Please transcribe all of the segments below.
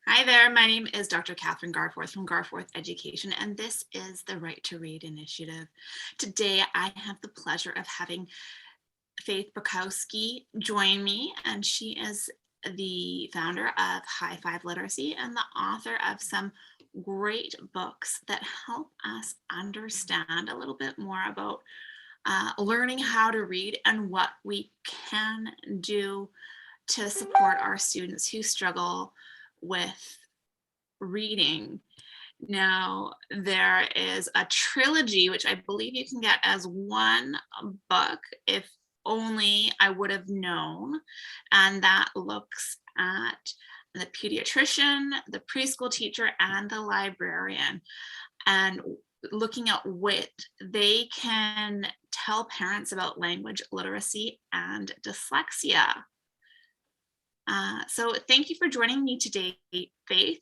Hi there, my name is Dr. Kathryn Garforth from Garforth Education, and this is the Right to Read Initiative. Today, I have the pleasure of having Faith Burkowski join me, and she is the founder of High Five Literacy and the author of some great books that help us understand a little bit more about learning how to read and what we can do to support our students who struggle with reading. Now, there is a trilogy, which I believe you can get as one book, if only I would have known. And that looks at the pediatrician, the preschool teacher, and the librarian, and looking at what they can tell parents about language literacy and dyslexia. So thank you for joining me today, Faith.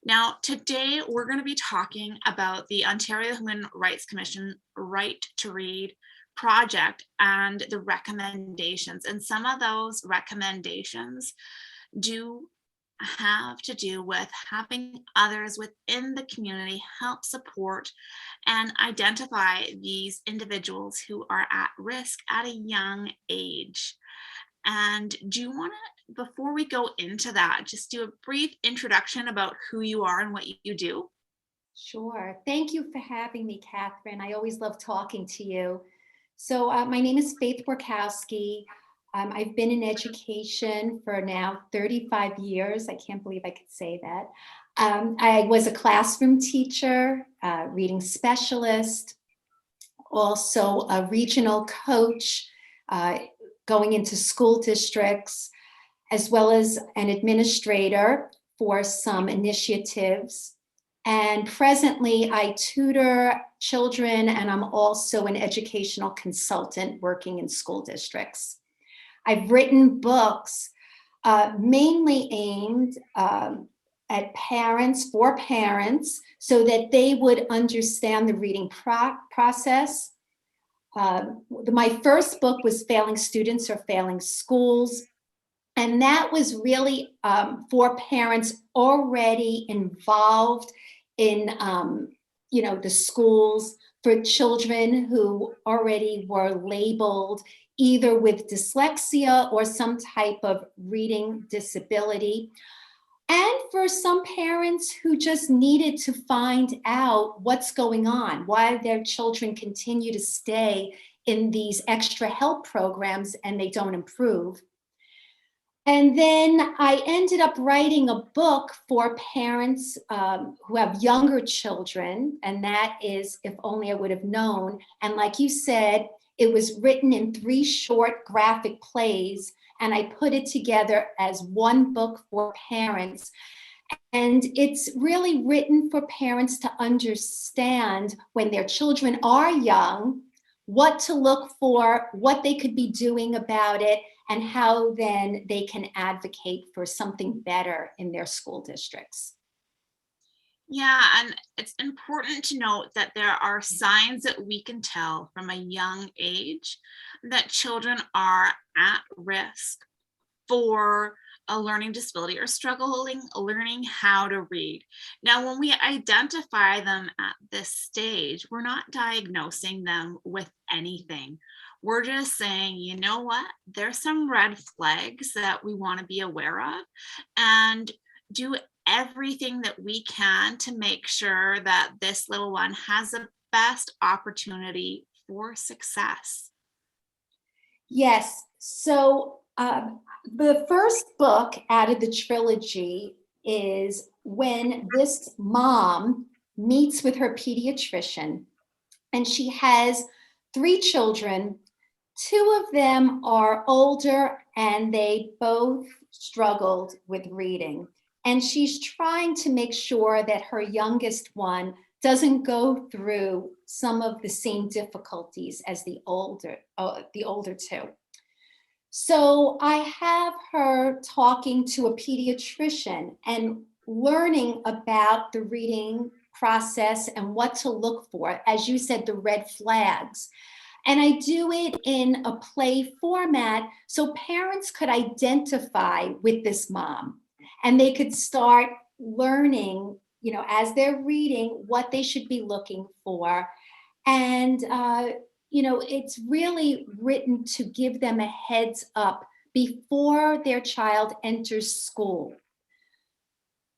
Now, today we're going to be talking about the Ontario Human Rights Commission Right to Read project and the recommendations. And some of those recommendations do have to do with having others within the community help support and identify these individuals who are at risk at a young age. And do you want to, before we go into that, just do a brief introduction about who you are and what you do? Sure. Thank you for having me, Kathryn. I always love talking to you. So my name is Faith Borkowsky. I've been in education for now 35 years. I can't believe I could say that. I was a classroom teacher, reading specialist, also a regional coach, going into school districts, as well as an administrator for some initiatives. And presently I tutor children, and I'm also an educational consultant working in school districts. I've written books mainly aimed at parents, for parents, so that they would understand the reading process. My first book was Failing Students or Failing Schools. And that was really for parents already involved in, the schools, for children who already were labeled either with dyslexia or some type of reading disability. And for some parents who just needed to find out what's going on, why their children continue to stay in these extra help programs and they don't improve. And then I ended up writing a book for parents who have younger children, and that is If Only I Would Have Known. And like you said, it was written in 3 short graphic plays, and I put it together as one book for parents. And it's really written for parents to understand when their children are young, what to look for, what they could be doing about it, and how then they can advocate for something better in their school districts. Yeah, and it's important to note that there are signs that we can tell from a young age that children are at risk for a learning disability or struggling learning how to read. Now, when we identify them at this stage, we're not diagnosing them with anything. We're just saying, you know what, there's some red flags that we want to be aware of and do everything that we can to make sure that this little one has the best opportunity for success. Yes, so the first book out of the trilogy is when this mom meets with her pediatrician, and she has 3 children. 2 of them are older and they both struggled with reading. And she's trying to make sure that her youngest one doesn't go through some of the same difficulties as the older 2. So I have her talking to a pediatrician and learning about the reading process and what to look for, as you said, the red flags. And I do it in a play format so parents could identify with this mom and they could start learning, as they're reading, what they should be looking for. And, it's really written to give them a heads up before their child enters school.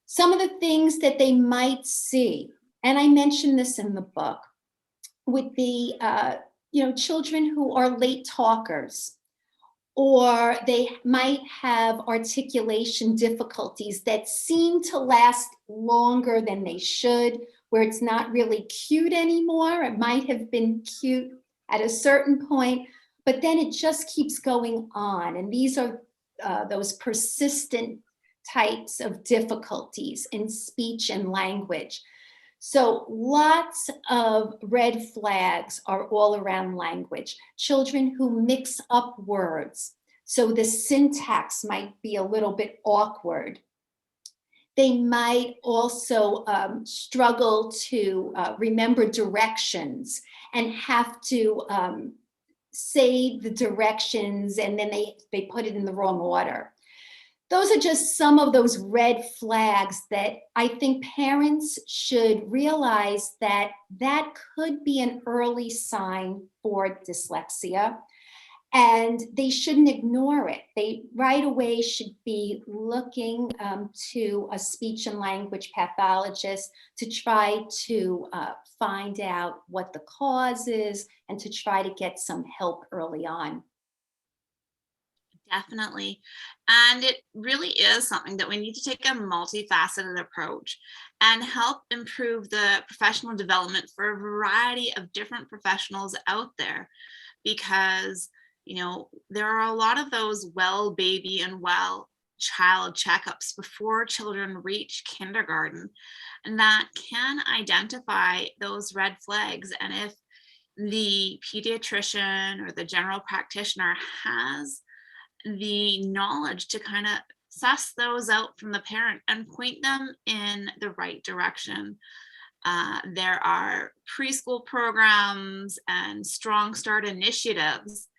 Some of the things that they might see, and I mentioned this in the book, would be, children who are late talkers, or they might have articulation difficulties that seem to last longer than they should, where it's not really cute anymore. It might have been cute at a certain point, but then it just keeps going on. And these are those persistent types of difficulties in speech and language. So lots of red flags are all around language. Children who mix up words, so the syntax might be a little bit awkward. They might also struggle to remember directions and have to say the directions, and then they put it in the wrong order. Those are just some of those red flags that I think parents should realize that could be an early sign for dyslexia, and they shouldn't ignore it. They right away should be looking to a speech and language pathologist to try to find out what the cause is and to try to get some help early on. Definitely. And it really is something that we need to take a multifaceted approach and help improve the professional development for a variety of different professionals out there. Because, there are a lot of those well baby and well child checkups before children reach kindergarten, and that can identify those red flags. And if the pediatrician or the general practitioner has the knowledge to kind of suss those out from the parent and point them in the right direction. There are preschool programs and strong start initiatives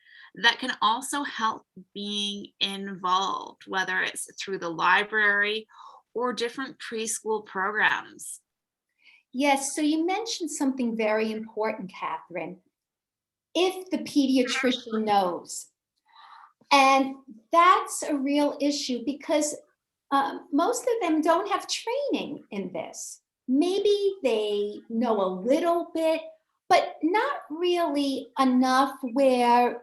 that can also help being involved, whether it's through the library or different preschool programs. Yes, so you mentioned something very important, Kathryn. If the pediatrician knows, and that's a real issue because most of them don't have training in this. Maybe they know a little bit, but not really enough where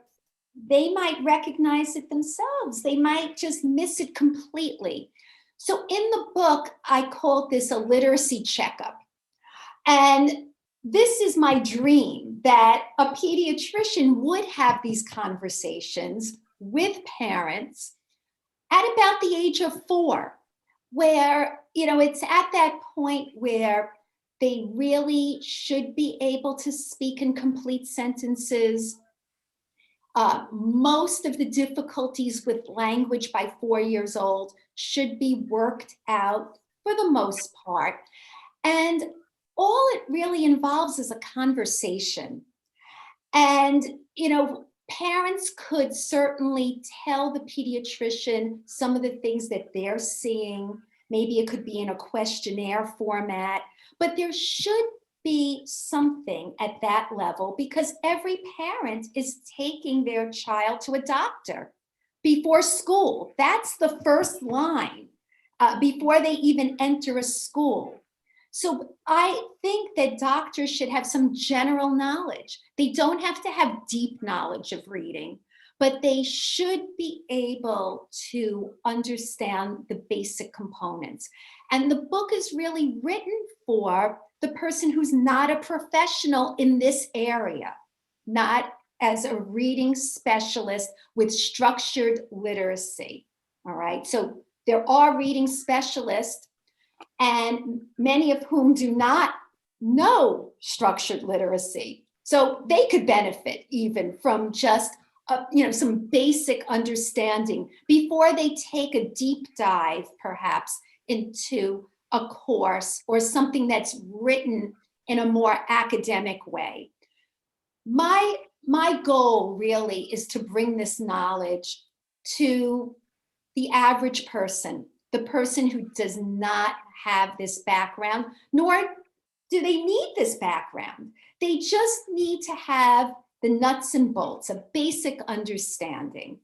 they might recognize it themselves. They might just miss it completely. So in the book, I called this a literacy checkup. And this is my dream, that a pediatrician would have these conversations with parents at about the age of 4, where, it's at that point where they really should be able to speak in complete sentences. Most of the difficulties with language by 4 years old should be worked out for the most part. And all it really involves is a conversation. And, parents could certainly tell the pediatrician some of the things that they're seeing. Maybe it could be in a questionnaire format, but there should be something at that level because every parent is taking their child to a doctor before school. That's the first line before they even enter a school. So I think that doctors should have some general knowledge. They don't have to have deep knowledge of reading, but they should be able to understand the basic components. And the book is really written for the person who's not a professional in this area, not as a reading specialist with structured literacy. All right, so there are reading specialists, and many of whom do not know structured literacy. So they could benefit even from just some basic understanding before they take a deep dive, perhaps, into a course or something that's written in a more academic way. My goal really is to bring this knowledge to the average person, the person who does not have this background, nor do they need this background. They just need to have the nuts and bolts, a basic understanding.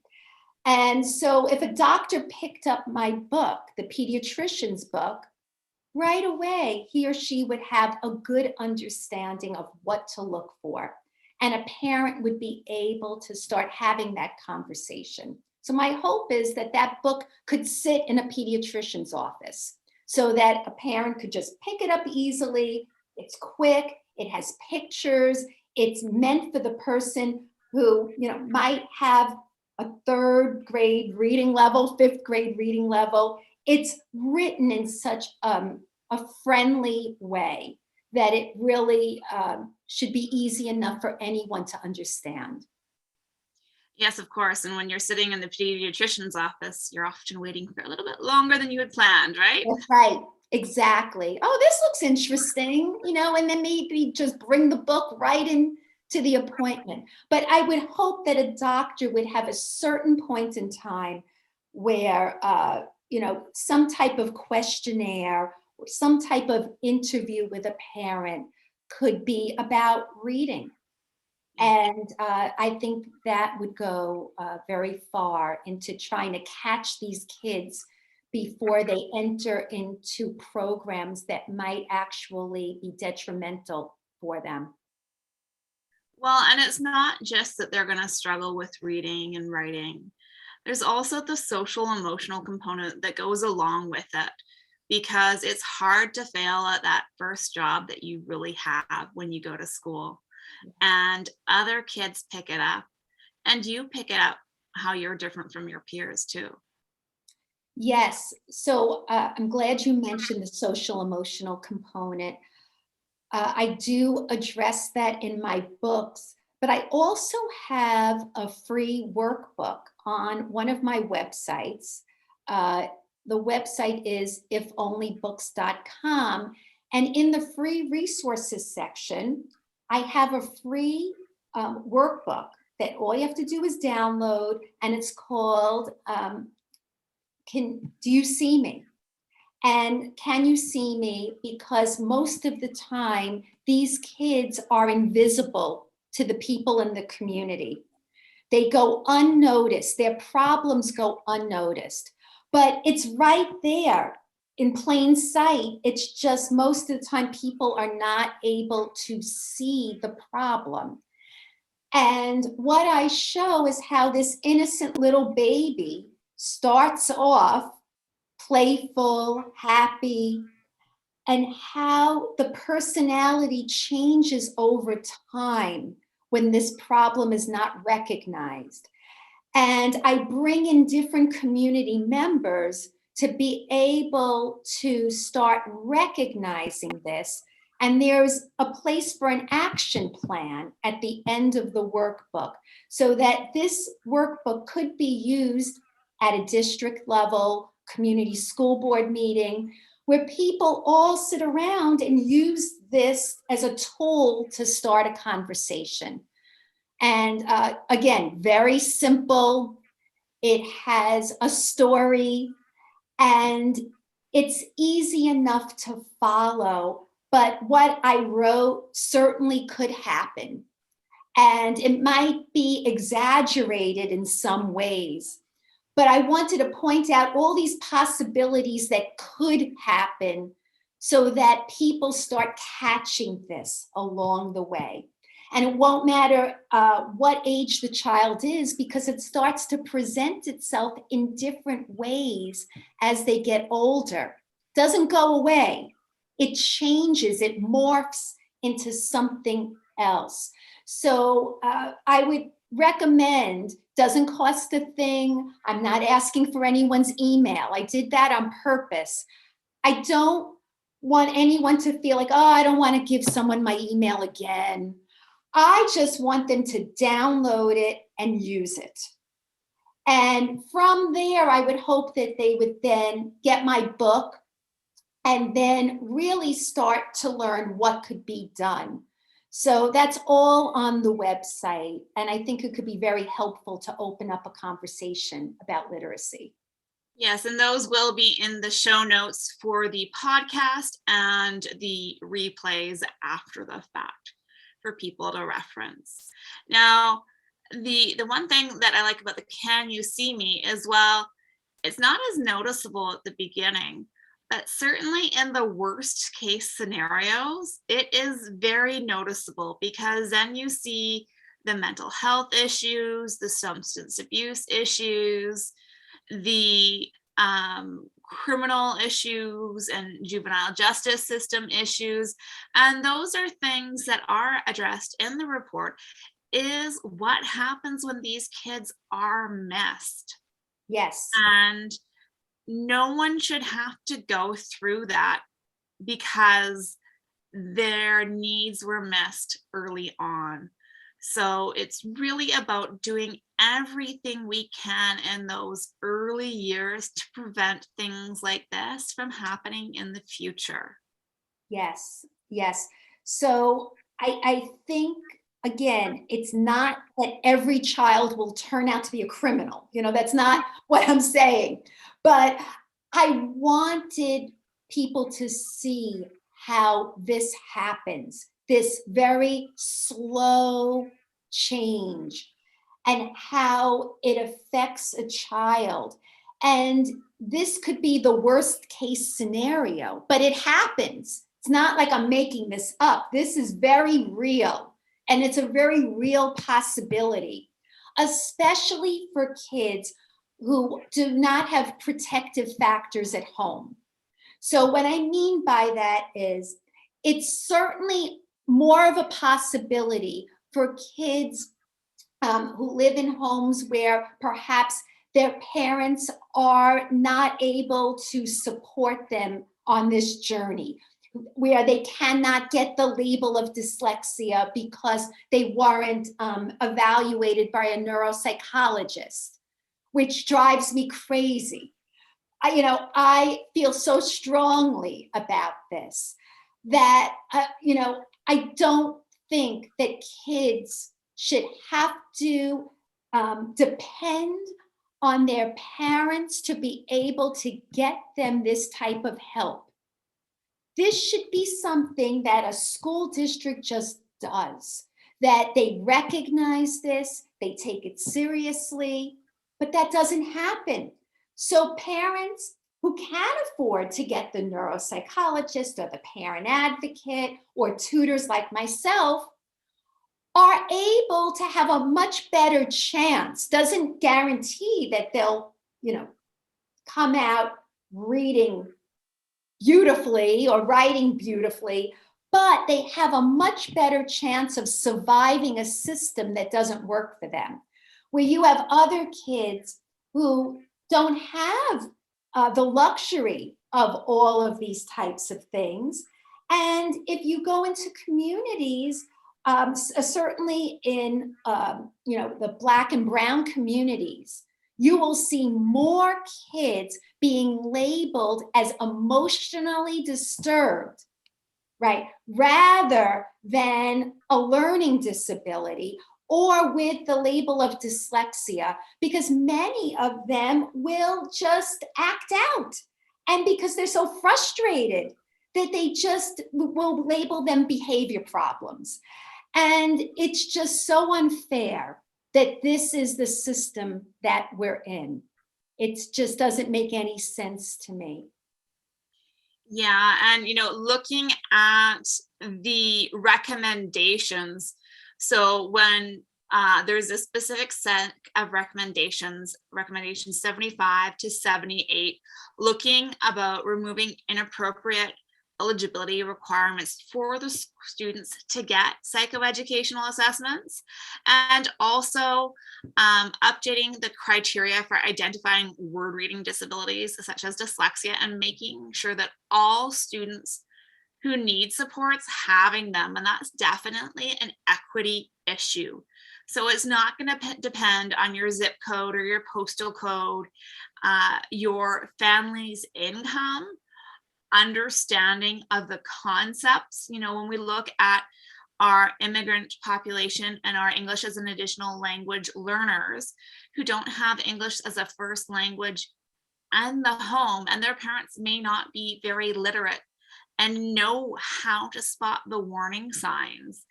And so if a doctor picked up my book, the pediatrician's book, right away, he or she would have a good understanding of what to look for. And a parent would be able to start having that conversation. So my hope is that that book could sit in a pediatrician's office so that a parent could just pick it up easily. It's quick, it has pictures, it's meant for the person who, might have a 3rd grade reading level, 5th grade reading level. It's written in such a friendly way that it really should be easy enough for anyone to understand. Yes, of course. And when you're sitting in the pediatrician's office, you're often waiting for a little bit longer than you had planned, right? That's right. Exactly. Oh, this looks interesting, and then maybe just bring the book right in to the appointment. But I would hope that a doctor would have a certain point in time where, some type of questionnaire or some type of interview with a parent could be about reading. And I think that would go very far into trying to catch these kids before they enter into programs that might actually be detrimental for them. Well, and it's not just that they're going to struggle with reading and writing. There's also the social emotional component that goes along with it because it's hard to fail at that first job that you really have when you go to school. And other kids pick it up, and you pick it up how you're different from your peers too. Yes, so I'm glad you mentioned the social emotional component. I do address that in my books, but I also have a free workbook on one of my websites. The website is ifonlybooks.com. And in the free resources section, I have a free workbook that all you have to do is download, and it's called Do You See Me? And can you see me? Because most of the time, these kids are invisible to the people in the community. They go unnoticed, their problems go unnoticed, but it's right there in plain sight. It's just most of the time people are not able to see the problem. And what I show is how this innocent little baby starts off playful, happy, and how the personality changes over time when this problem is not recognized. And I bring in different community members to be able to start recognizing this. And there's a place for an action plan at the end of the workbook so that this workbook could be used at a district level, community school board meeting, where people all sit around and use this as a tool to start a conversation. And again, very simple. It has a story and it's easy enough to follow. But what I wrote certainly could happen. And it might be exaggerated in some ways. But I wanted to point out all these possibilities that could happen so that people start catching this along the way. And it won't matter what age the child is because it starts to present itself in different ways as they get older. Doesn't go away. It changes, it morphs into something else. So I would recommend, doesn't cost a thing. I'm not asking for anyone's email. I did that on purpose. I don't want anyone to feel like, oh, I don't want to give someone my email again. I just want them to download it and use it. And from there, I would hope that they would then get my book and then really start to learn what could be done. So that's all on the website. And I think it could be very helpful to open up a conversation about literacy. Yes, and those will be in the show notes for the podcast and the replays after the fact for people to reference. Now, the one thing that I like about the Can You See Me is, well, it's not as noticeable at the beginning, but certainly in the worst case scenarios, it is very noticeable, because then you see the mental health issues, the substance abuse issues, the criminal issues and juvenile justice system issues. And those are things that are addressed in the report, is what happens when these kids are missed. Yes. And no one should have to go through that because their needs were missed early on. So it's really about doing everything we can in those early years to prevent things like this from happening in the future. Yes, yes. So I think, again, it's not that every child will turn out to be a criminal. That's not what I'm saying. But I wanted people to see how this happens, this very slow change, and how it affects a child. And this could be the worst case scenario, but it happens. It's not like I'm making this up. This is very real. And it's a very real possibility, especially for kids who do not have protective factors at home. So, what I mean by that is, it's certainly more of a possibility for kids who live in homes where perhaps their parents are not able to support them on this journey, where they cannot get the label of dyslexia because they weren't evaluated by a neuropsychologist, which drives me crazy. I feel so strongly about this that, I don't think that kids should have to depend on their parents to be able to get them this type of help. This should be something that a school district just does, that they recognize this, they take it seriously, but that doesn't happen. So parents who can afford to get the neuropsychologist or the parent advocate or tutors like myself are able to have a much better chance. Doesn't guarantee that they'll, come out reading beautifully or writing beautifully, but they have a much better chance of surviving a system that doesn't work for them. Where you have other kids who don't have the luxury of all of these types of things. And if you go into communities, certainly in the Black and brown communities, you will see more kids being labeled as emotionally disturbed, right? Rather than a learning disability or with the label of dyslexia, because many of them will just act out. And because they're so frustrated that they just will label them behavior problems. And it's just so unfair that this is the system that we're in. It just doesn't make any sense to me. Yeah, and looking at the recommendations, so when there's a specific set of recommendations, recommendation 75 to 78, looking about removing inappropriate eligibility requirements for the students to get psychoeducational assessments, and also updating the criteria for identifying word reading disabilities such as dyslexia, and making sure that all students who need supports having them. And that's definitely an equity issue. So it's not going to depend on your zip code or your postal code, your family's income, understanding of the concepts. When we look at our immigrant population and our English as an additional language learners who don't have English as a first language and the home, and their parents may not be very literate and know how to spot the warning signs,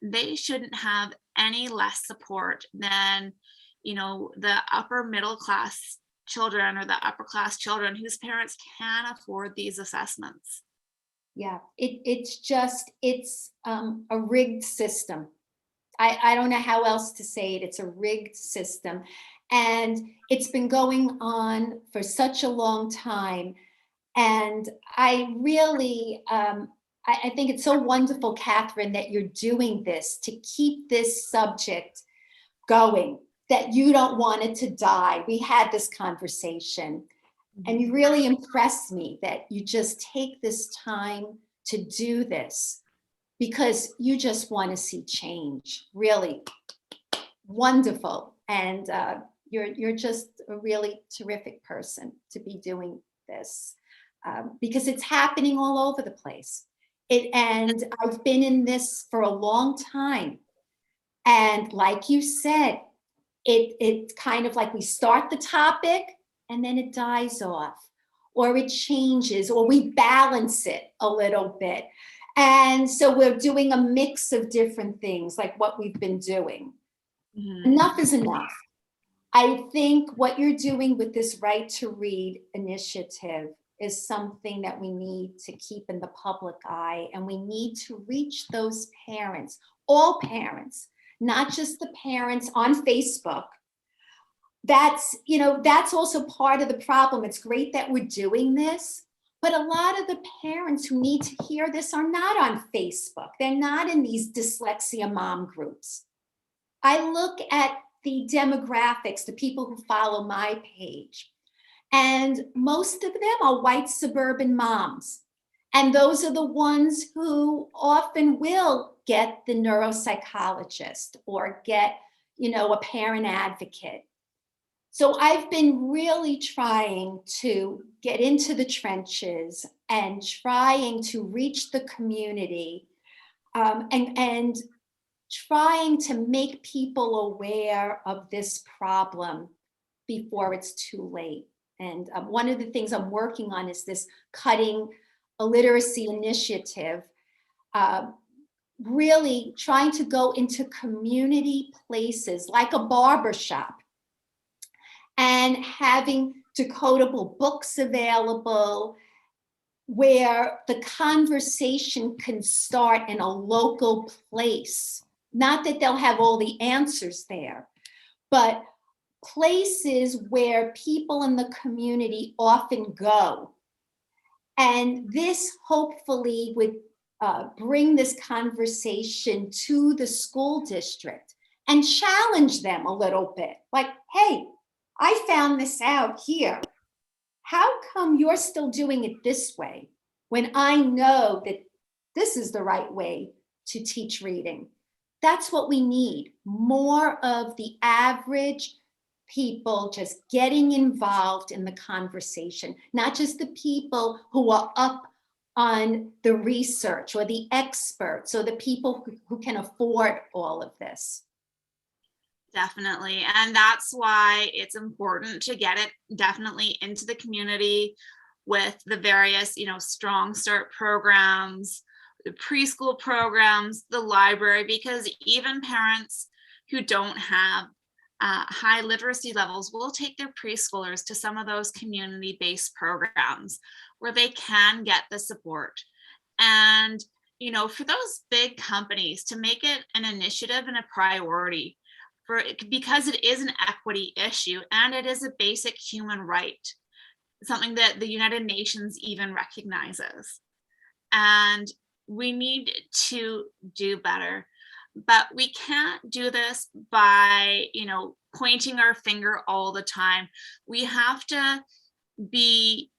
they shouldn't have any less support than, the upper middle class children or the upper class children whose parents can afford these assessments. Yeah, it's a rigged system. I don't know how else to say it. It's a rigged system. And it's been going on for such a long time. And I really, I think it's so wonderful, Kathryn, that you're doing this to keep this subject going, that you don't want it to die. We had this conversation, and you really impressed me that you just take this time to do this because you just want to see change. Really wonderful. And you're just a really terrific person to be doing this, because it's happening all over the place. And I've been in this for a long time. And like you said, it's kind of like we start the topic and then it dies off, or it changes, or we balance it a little bit. And so we're doing a mix of different things, like what we've been doing. Enough is enough. I think what you're doing with this Right to Read initiative is something that we need to keep in the public eye, and we need to reach those parents, all parents, not just the parents on Facebook. That's also part of the problem. It's great that we're doing this, but a lot of the parents who need to hear this are not on Facebook. They're not in these dyslexia mom groups. I look at the demographics, the people who follow my page, and most of them are white suburban moms. And those are the ones who often will get the neuropsychologist or get, a parent advocate. So I've been really trying to get into the trenches and trying to reach the community, and trying to make people aware of this problem before it's too late. And one of the things I'm working on is this Cutting Illiteracy initiative, really trying to go into community places like a barber shop and having decodable books available where the conversation can start in a local place. Not that they'll have all the answers there, but places where people in the community often go. And this hopefully would bring this conversation to the school district and challenge them a little bit. Like, hey, I found this out here. How come you're still doing it this way when I know that this is the right way to teach reading? That's what we need. More of the average people just getting involved in the conversation, not just the people who are up on the research or the experts or the people who can afford all of this. Definitely. And that's why it's important to get it definitely into the community with the various, Strong Start programs, the preschool programs, the library, because even parents who don't have high literacy levels will take their preschoolers to some of those community-based programs where they can get the support. And, for those big companies to make it an initiative and a priority, because it is an equity issue and it is a basic human right, something that the United Nations even recognizes. And we need to do better, but we can't do this by, pointing our finger all the time. We have to be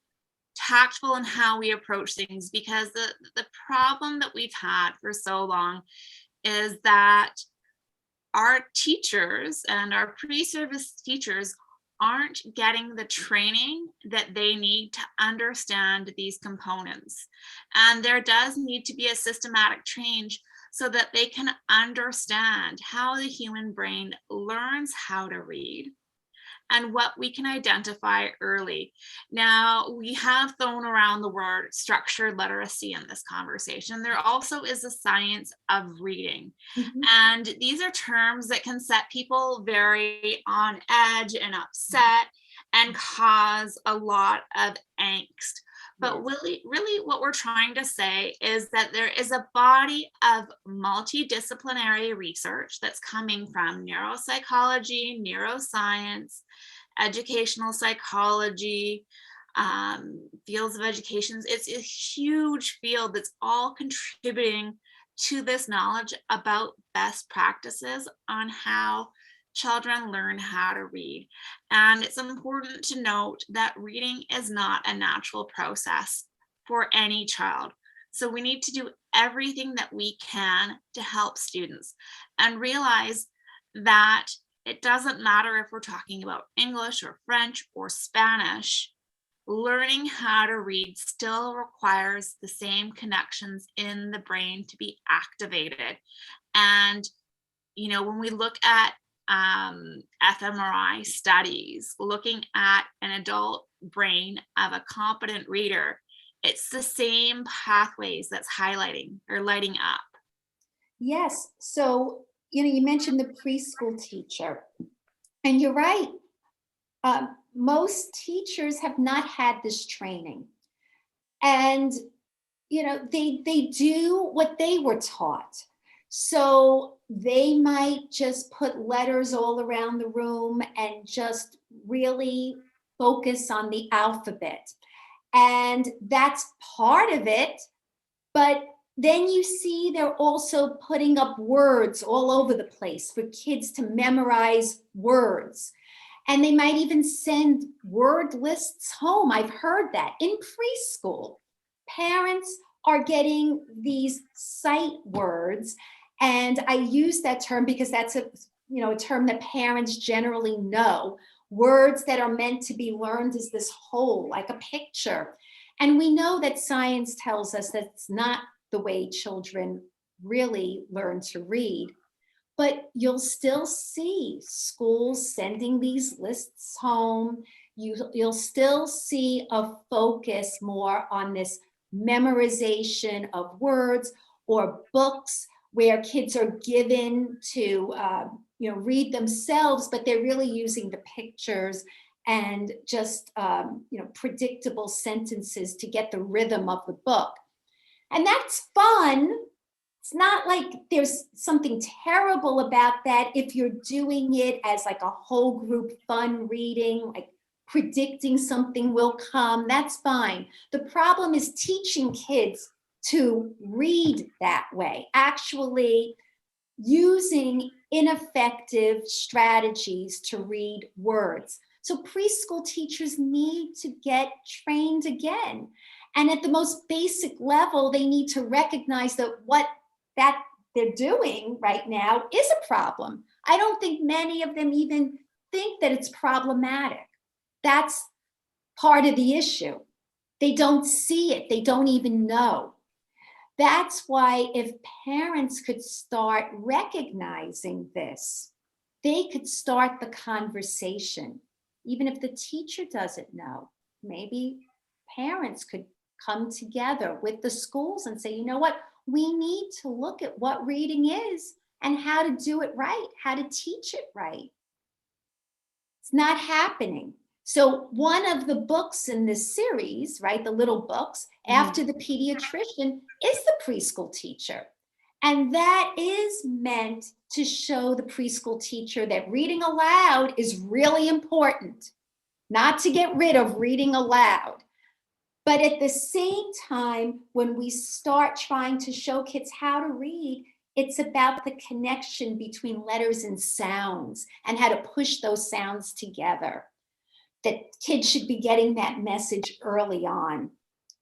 tactful in how we approach things, because the problem that we've had for so long is that our teachers and our pre-service teachers aren't getting the training that they need to understand these components. And there does need to be a systematic change so that they can understand how the human brain learns how to read and what we can identify early. Now, we have thrown around the word structured literacy in this conversation. There also is a science of reading. Mhm. And these are terms that can set people very on edge and upset and cause a lot of angst. But Yes. really, what we're trying to say is that there is a body of multidisciplinary research that's coming from neuropsychology, neuroscience, educational psychology, fields of education. It's a huge field that's all contributing to this knowledge about best practices on how children learn how to read. And it's important to note that reading is not a natural process for any child. So we need to do everything that we can to help students and realize that it doesn't matter if we're talking about English or French or Spanish. Learning how to read still requires the same connections in the brain to be activated. And, when we look at fMRI studies, looking at an adult brain of a competent reader, it's the same pathways that's highlighting or lighting up. Yes. So, you mentioned the preschool teacher, and you're right. Most teachers have not had this training, and they do what they were taught. So they might just put letters all around the room and just really focus on the alphabet. And that's part of it. But then you see they're also putting up words all over the place for kids to memorize words. And they might even send word lists home. I've heard that in preschool. Parents are getting these sight words. And I use that term because that's a term that parents generally know. Words that are meant to be learned as this whole, like a picture. And we know that science tells us that's not the way children really learn to read. But you'll still see schools sending these lists home. You'll still see a focus more on this memorization of words, or books where kids are given to read themselves, but they're really using the pictures and just predictable sentences to get the rhythm of the book. And that's fun. It's not like there's something terrible about that if you're doing it as like a whole group fun reading, like predicting something will come. That's fine. The problem is teaching kids to read that way, actually using ineffective strategies to read words. So preschool teachers need to get trained again. And at the most basic level, they need to recognize that what that they're doing right now is a problem. I don't think many of them even think that it's problematic. That's part of the issue. They don't see it. They don't even know. That's why if parents could start recognizing this, they could start the conversation. Even if the teacher doesn't know, maybe parents could come together with the schools and say, you know what, we need to look at what reading is and how to do it right, how to teach it right. It's not happening. So one of the books in this series, right, the little books, after the pediatrician, is the preschool teacher. And that is meant to show the preschool teacher that reading aloud is really important, not to get rid of reading aloud. But at the same time, when we start trying to show kids how to read, it's about the connection between letters and sounds and how to push those sounds together. That kids should be getting that message early on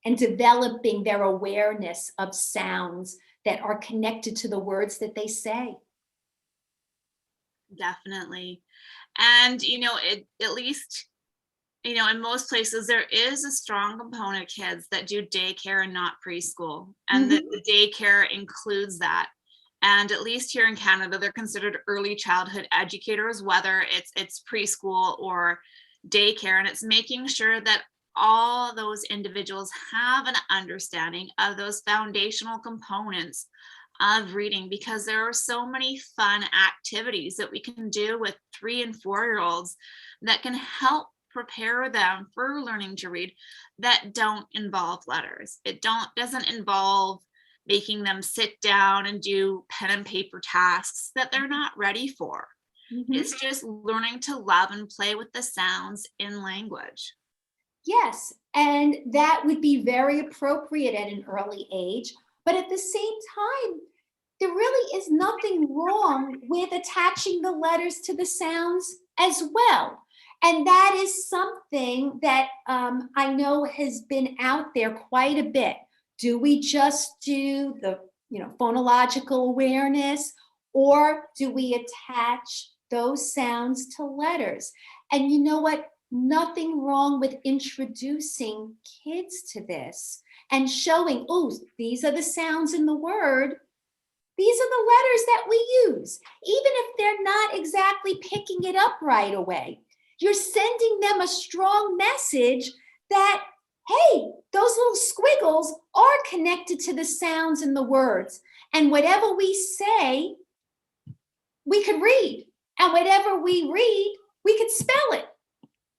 and developing their awareness of sounds that are connected to the words that they say. Definitely. And, at least, in most places, there is a strong component of kids that do daycare and not preschool. And Mhm. the daycare includes that. And at least here in Canada, they're considered early childhood educators, whether it's preschool or daycare. And it's making sure that all those individuals have an understanding of those foundational components of reading, because there are so many fun activities that we can do with 3 and 4 year olds that can help prepare them for learning to read, that don't involve letters. It doesn't involve making them sit down and do pen and paper tasks that they're not ready for. Mhm. It's just learning to love and play with the sounds in language. Yes, and that would be very appropriate at an early age. But at the same time, there really is nothing wrong with attaching the letters to the sounds as well. And that is something that I know has been out there quite a bit. Do we just do the, phonological awareness, or do we attach those sounds to letters? And you know what? Nothing wrong with introducing kids to this and showing, oh, these are the sounds in the word. These are the letters that we use. Even if they're not exactly picking it up right away, you're sending them a strong message that, hey, those little squiggles are connected to the sounds in the words. And whatever we say, we could read. And whatever we read, we could spell it.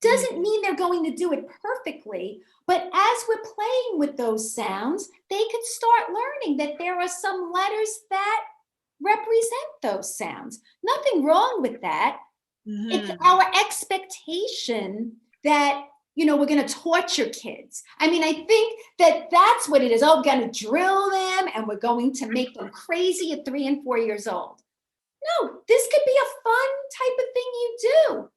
Doesn't mean they're going to do it perfectly, but as we're playing with those sounds, they could start learning that there are some letters that represent those sounds. Nothing wrong with that. It's our expectation that, we're going to torture kids. I mean, I think that that's what it is. Oh, we're going to drill them and we're going to make them crazy at 3 and 4 years old. No, this could be a fun type of thing you do.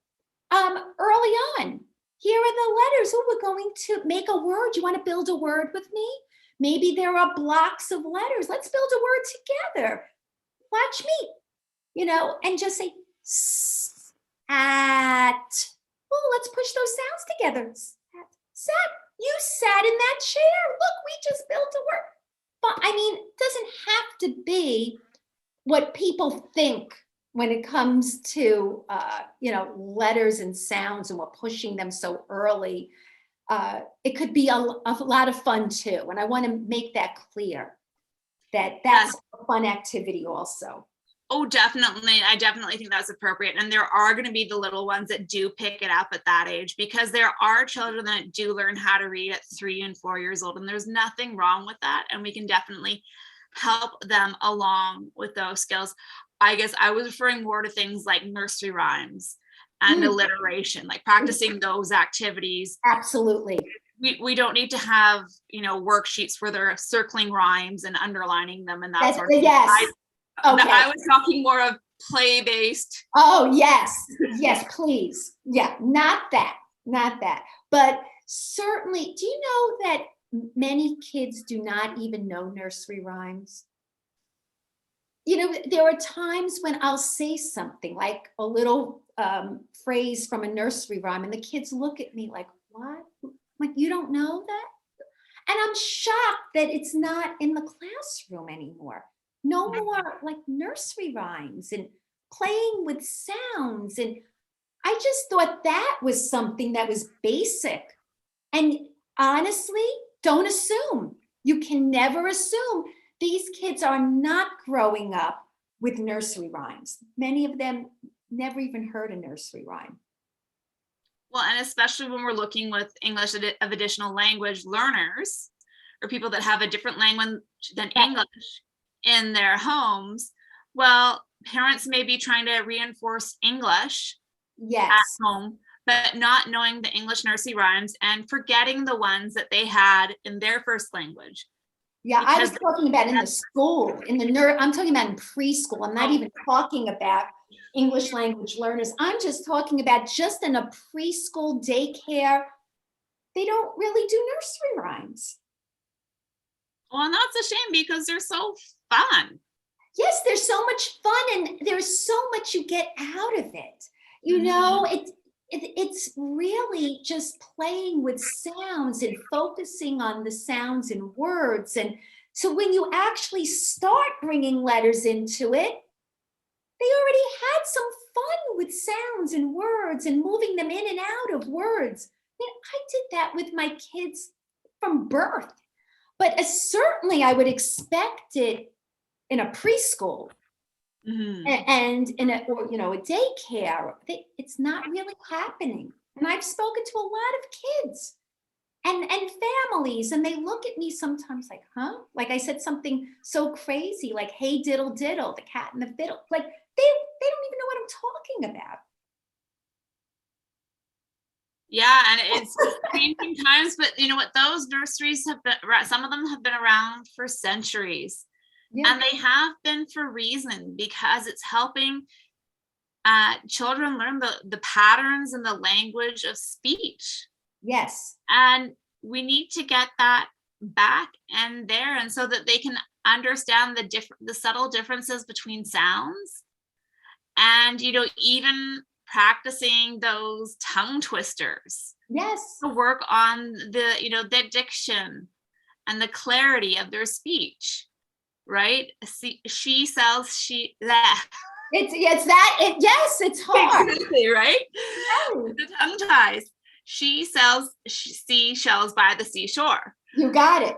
Early on, here are the letters. Oh, we're going to make a word. You want to build a word with me? Maybe there are blocks of letters. Let's build a word together. Watch me, and just say, at. Oh, let's push those sounds together. Sat. You sat in that chair. Look, we just built a word. But I mean, it doesn't have to be what people think when it comes to letters and sounds, and we're pushing them so early. It could be a lot of fun too, and I want to make that clear that that's a fun activity also. Oh, definitely. I definitely think that's appropriate. And there are going to be the little ones that do pick it up at that age, because there are children that do learn how to read at 3 and 4 years old. And there's nothing wrong with that. And we can definitely help them along with those skills. I guess I was referring more to things like nursery rhymes and alliteration, like practicing those activities. Absolutely. We don't need to have, worksheets where they're circling rhymes and underlining them and that sort of thing. Yes. Okay. I was talking more of play-based. Oh, yes. Yes, please. Yeah, not that. But certainly, do you know that many kids do not even know nursery rhymes? There are times when I'll say something like a little phrase from a nursery rhyme, and the kids look at me like, what? Like, you don't know that? And I'm shocked that it's not in the classroom anymore. No more like nursery rhymes and playing with sounds. And I just thought that was something that was basic. And honestly, don't assume. You can never assume. These kids are not growing up with nursery rhymes. Many of them never even heard a nursery rhyme. Well, and especially when we're looking with English of additional language learners, or people that have a different language than English in their homes. Well, parents may be trying to reinforce English at home, but not knowing the English nursery rhymes and forgetting the ones that they had in their first language. Yeah, I was talking about in the school, I'm talking about in preschool. I'm not even talking about English language learners. I'm just talking about just in a preschool daycare. They don't really do nursery rhymes. Well, and that's a shame, because they're so fun. Yes, there's so much fun, and there's so much you get out of it. It's really just playing with sounds and focusing on the sounds and words. And So when you actually start bringing letters into it, they already had some fun with sounds and words and moving them in and out of words. I did that with my kids from birth, but certainly I would expect it in a preschool and in a, or, a daycare. It's not really happening. And I've spoken to a lot of kids and families, and they look at me sometimes like, huh? Like I said something so crazy, like, hey, diddle diddle, the cat and the fiddle. Like they don't even know what I'm talking about. Yeah, and it's changing times, but you know what? Those nurseries have been, some of them have been around for centuries. Yeah. And they have been for a reason, because it's helping children learn the patterns and the language of speech. Yes. And we need to get that back and there, and so that they can understand the subtle differences between sounds, and even practicing those tongue twisters Yes. to work on the diction and the clarity of their speech, right? She sells, she that. It's that. Yes, it's hard. Exactly, right? No. The tongue ties. She sells seashells by the seashore. You got it.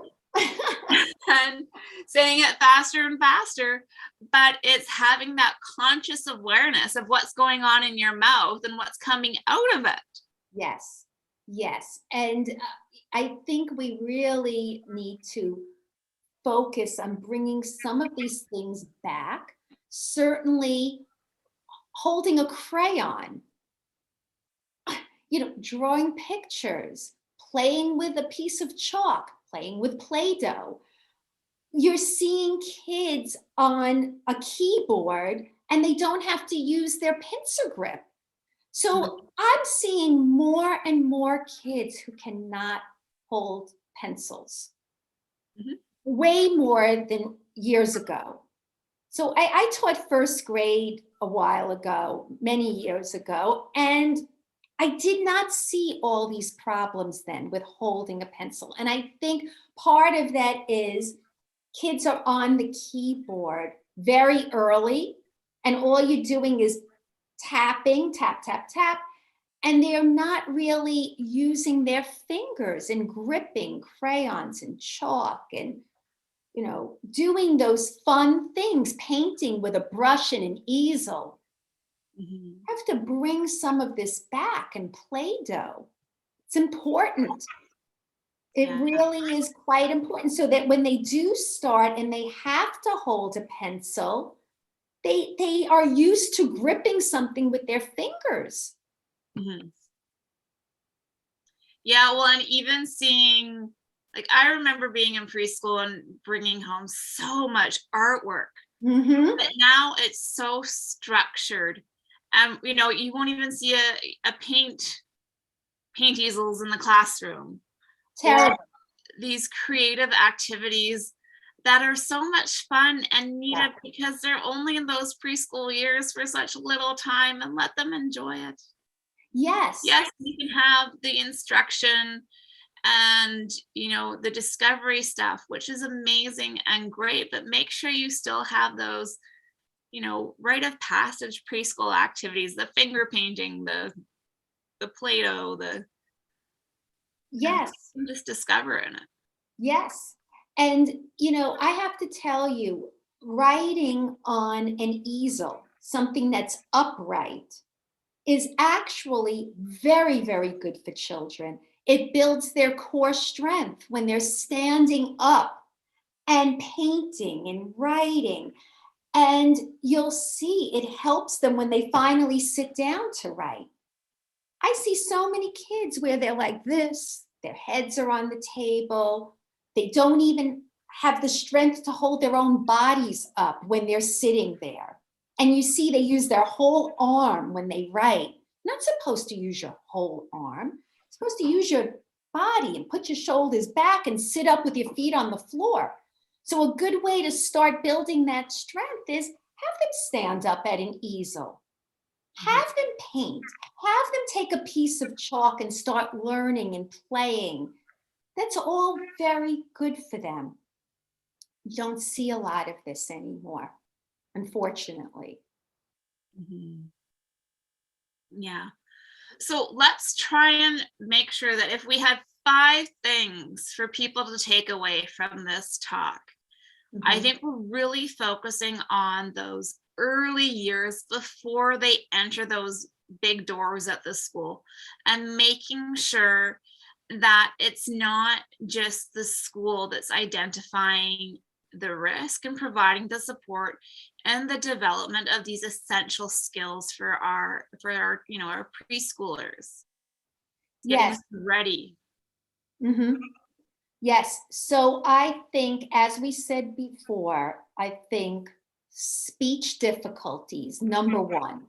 And saying it faster and faster, but it's having that conscious awareness of what's going on in your mouth and what's coming out of it. Yes. Yes. And I think we really need to focus on bringing some of these things back. Certainly holding a crayon, drawing pictures, playing with a piece of chalk, playing with Play-Doh. You're seeing kids on a keyboard and they don't have to use their pencil grip. So I'm seeing more and more kids who cannot hold pencils. Way more than years ago. So I taught first grade a while ago, many years ago, and I did not see all these problems then with holding a pencil. And I think part of that is kids are on the keyboard very early, and all you're doing is tapping, tap, tap, tap, and they're not really using their fingers and gripping crayons and chalk and doing those fun things, painting with a brush and an easel. Have to bring some of this back, and Play-Doh. It's important. It really is quite important, so that when they do start and they have to hold a pencil, they are used to gripping something with their fingers. Yeah, well, and even seeing, like, I remember being in preschool and bringing home so much artwork. But now it's so structured. You won't even see a paint easels in the classroom. Terrible. Or these creative activities that are so much fun and needed, because they're only in those preschool years for such little time, and let them enjoy it. Yes. Yes, you can have the instruction and the discovery stuff, which is amazing and great, but make sure you still have those rite of passage preschool activities, the finger painting, the Play-Doh, Yes. just discover in it. Yes. And I have to tell you, writing on an easel, something that's upright, is actually very, very good for children. It builds their core strength when they're standing up and painting and writing. And you'll see it helps them when they finally sit down to write. I see so many kids where they're like this, their heads are on the table. They don't even have the strength to hold their own bodies up when they're sitting there. And you see they use their whole arm when they write. You're not supposed to use your whole arm. You're supposed to use your body and put your shoulders back and sit up with your feet on the floor. So a good way to start building that strength is have them stand up at an easel. Have them paint. Have them take a piece of chalk and start learning and playing. That's all very good for them. You don't see a lot of this anymore, unfortunately. Mhm. Yeah. So let's try and make sure that if we had 5 things for people to take away from this talk, I Mhm. think we're really focusing on those early years before they enter those big doors at the school and making sure that it's not just the school that's identifying the risk and providing the support and the development of these essential skills for our our preschoolers, getting Yes. them ready. Mhm. Yes. So I think, as we said before, I think speech difficulties, number one.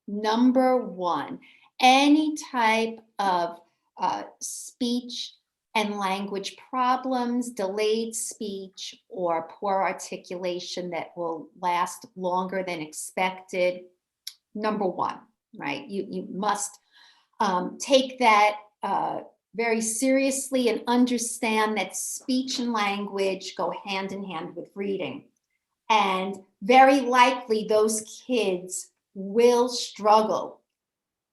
Number one, any type of speech and language problems, delayed speech, or poor articulation that will last longer than expected, number one, right? You must take that very seriously and understand that speech and language go hand in hand with reading. And very likely those kids will struggle.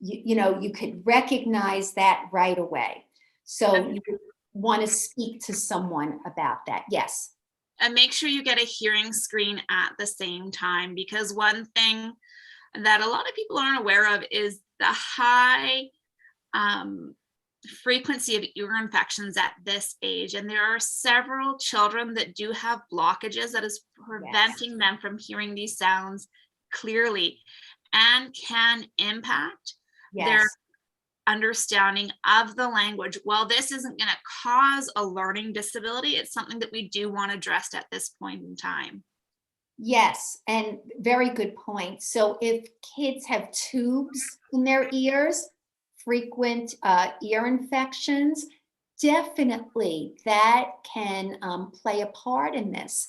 You could recognize that right away. So And, you would want to speak to someone about that. Yes. and make sure you get a hearing screen at the same time, because one thing that a lot of people aren't aware of is the high um, frequency of ear infections at this age. And there are several children that do have blockages that is Yes. preventing them from hearing these sounds clearly and can impact their Yes. understanding of the language. While this isn't going to cause a learning disability, it's something that we do want addressed at this point in time. Yes, and very good point. So if kids have tubes in their ears, frequent ear infections, definitely that can play a part in this.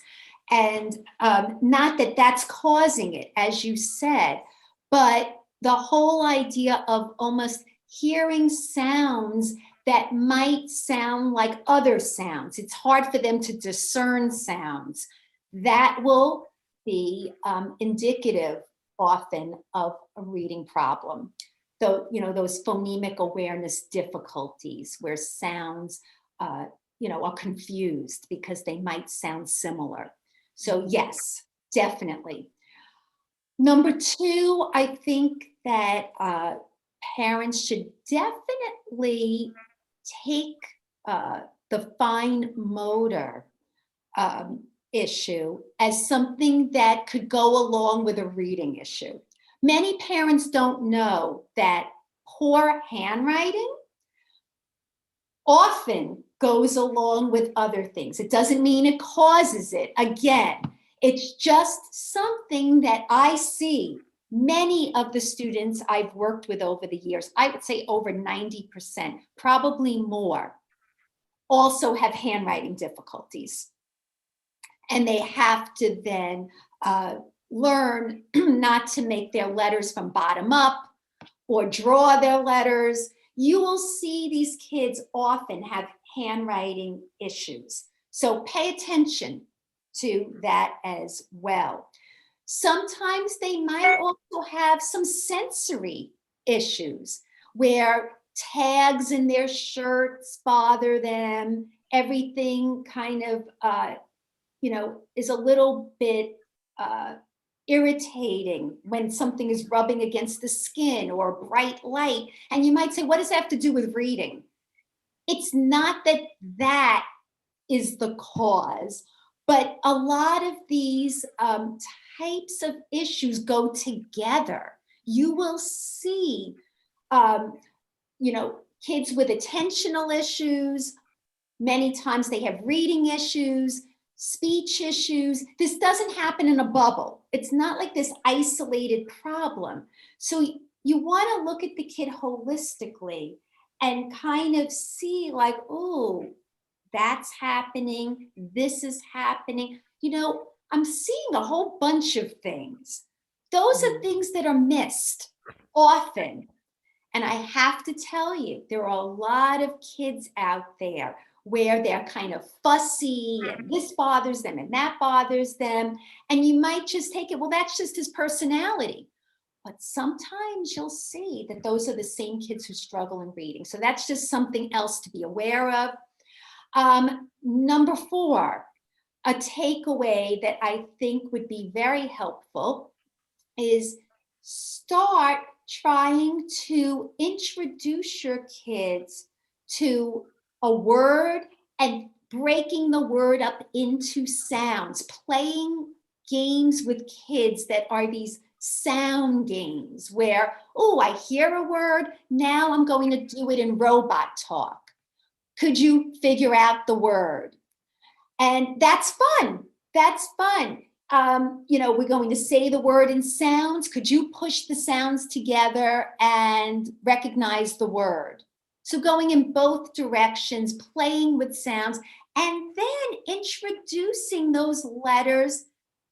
And not that that's causing it, as you said, but the whole idea of almost hearing sounds that might sound like other sounds. It's hard for them to discern sounds. That will be indicative often of a reading problem. So, those phonemic awareness difficulties where sounds, uh, are confused because they might sound similar. So, Mhm. yes, definitely. Number two, I think that parents should definitely take the fine motor issue as something that could go along with a reading issue. Many parents don't know that poor handwriting often goes along with other things. It doesn't mean it causes it. Again, it's just something that I see many of the students I've worked with over the years, I would say over 90%, probably more, also have handwriting difficulties. And they have to then learn not to make their letters from bottom up or draw their letters. You will see these kids often have handwriting issues. So pay attention to that as well. Sometimes they might also have some sensory issues where tags in their shirts bother them. Everything kind of is a little bit irritating when something is rubbing against the skin or bright light. And you might say, what does that have to do with reading? It's not that that is the cause, but a lot of these types of issues go together. You will see, um, kids with attentional issues. Many times they have reading issues, speech issues. This doesn't happen in a bubble. It's not like this isolated problem. So you want to look at the kid holistically and kind of see like, oh, that's happening. This is happening. I'm seeing a whole bunch of things. Those are Mhm. things that are missed often. And I have to tell you, there are a lot of kids out there where they're kind of fussy and this bothers them and that bothers them. And you might just take it, well, that's just his personality. But sometimes you'll see that those are the same kids who struggle in reading. So that's just something else to be aware of. Number 4, a takeaway that I think would be very helpful is start trying to introduce your kids to a word and breaking the word up into sounds, playing games with kids that are these sound games where, oh, I hear a word, now I'm going to do it in robot talk. Could you figure out the word? And that's fun. That's fun. We're going to say the word in sounds. Could you push the sounds together and recognize the word? So going in both directions, playing with sounds, and then introducing those letters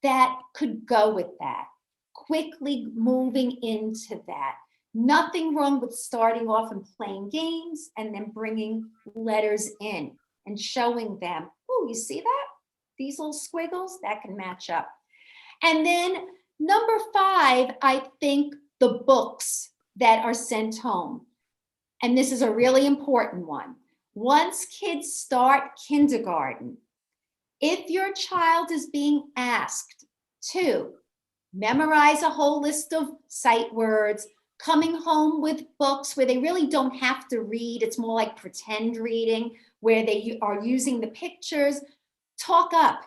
that could go with that, quickly moving into that. Nothing wrong with starting off and playing games and then bringing letters in and showing them, oh, you see that? These little squiggles, that can match up. And then number 5, I think the books that are sent home. And this is a really important one. Once kids start kindergarten, if your child is being asked to memorize a whole list of sight words, coming home with books where they really don't have to read, it's more like pretend reading, where they are using the pictures, talk up,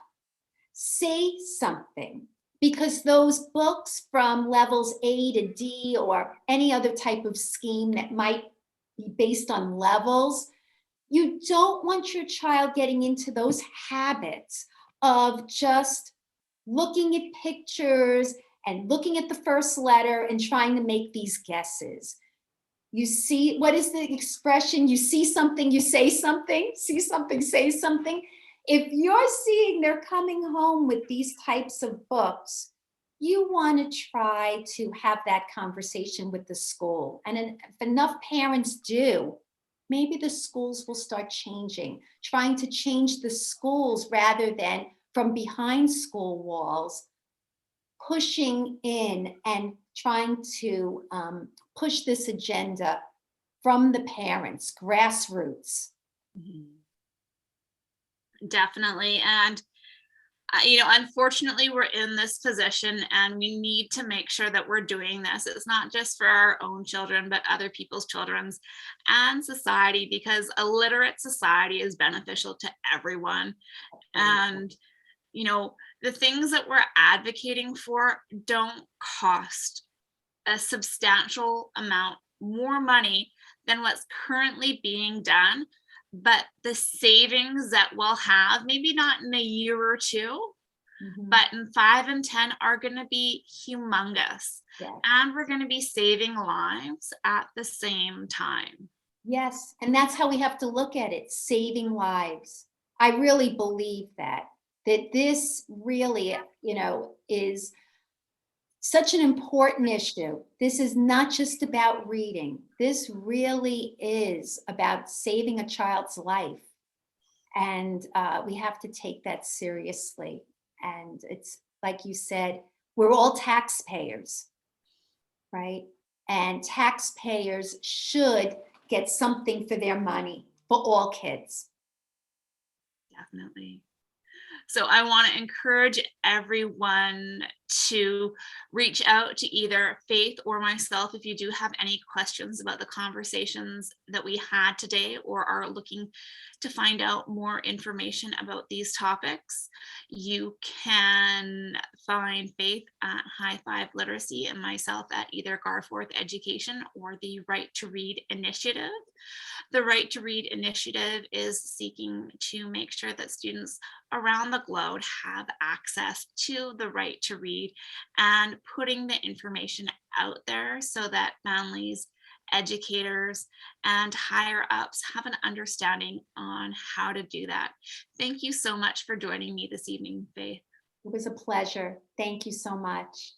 say something, because those books from levels A to D or any other type of scheme that might be based on levels, you don't want your child getting into those habits of just looking at pictures and looking at the first letter and trying to make these guesses. You see, what is the expression? You see something, you say something, see something, say something. If you're seeing they're coming home with these types of books, you want to try to have that conversation with the school. And if enough parents do, maybe the schools will start changing, trying to change the schools rather than from behind school walls, pushing in and trying to push this agenda from the parents, grassroots. Definitely. And, unfortunately, we're in this position and we need to make sure that we're doing this. It's not just for our own children, but other people's children's and society, because a literate society is beneficial to everyone. And, the things that we're advocating for don't cost a substantial amount more money than what's currently being done. But the savings that we'll have, maybe not in a year or two, but in 5 and 10 are going to be humongous. Yes. And we're going to be saving lives at the same time. Yes, and that's how we have to look at it, saving lives. I really believe that this really, is such an important issue. This is not just about reading. This really is about saving a child's life. And we have to take that seriously. And it's like you said, we're all taxpayers, right? And taxpayers should get something for their money for all kids. Definitely. So I want to encourage everyone to reach out to either Faith or myself if you do have any questions about the conversations that we had today or are looking to find out more information about these topics. You can find Faith at High Five Literacy and myself at either Garforth Education or the Right to Read Initiative. The Right to Read Initiative is seeking to make sure that students around the globe have access to the right to read and putting the information out there so that families, educators, and higher ups have an understanding on how to do that. Thank you so much for joining me this evening, Faith. It was a pleasure. Thank you so much.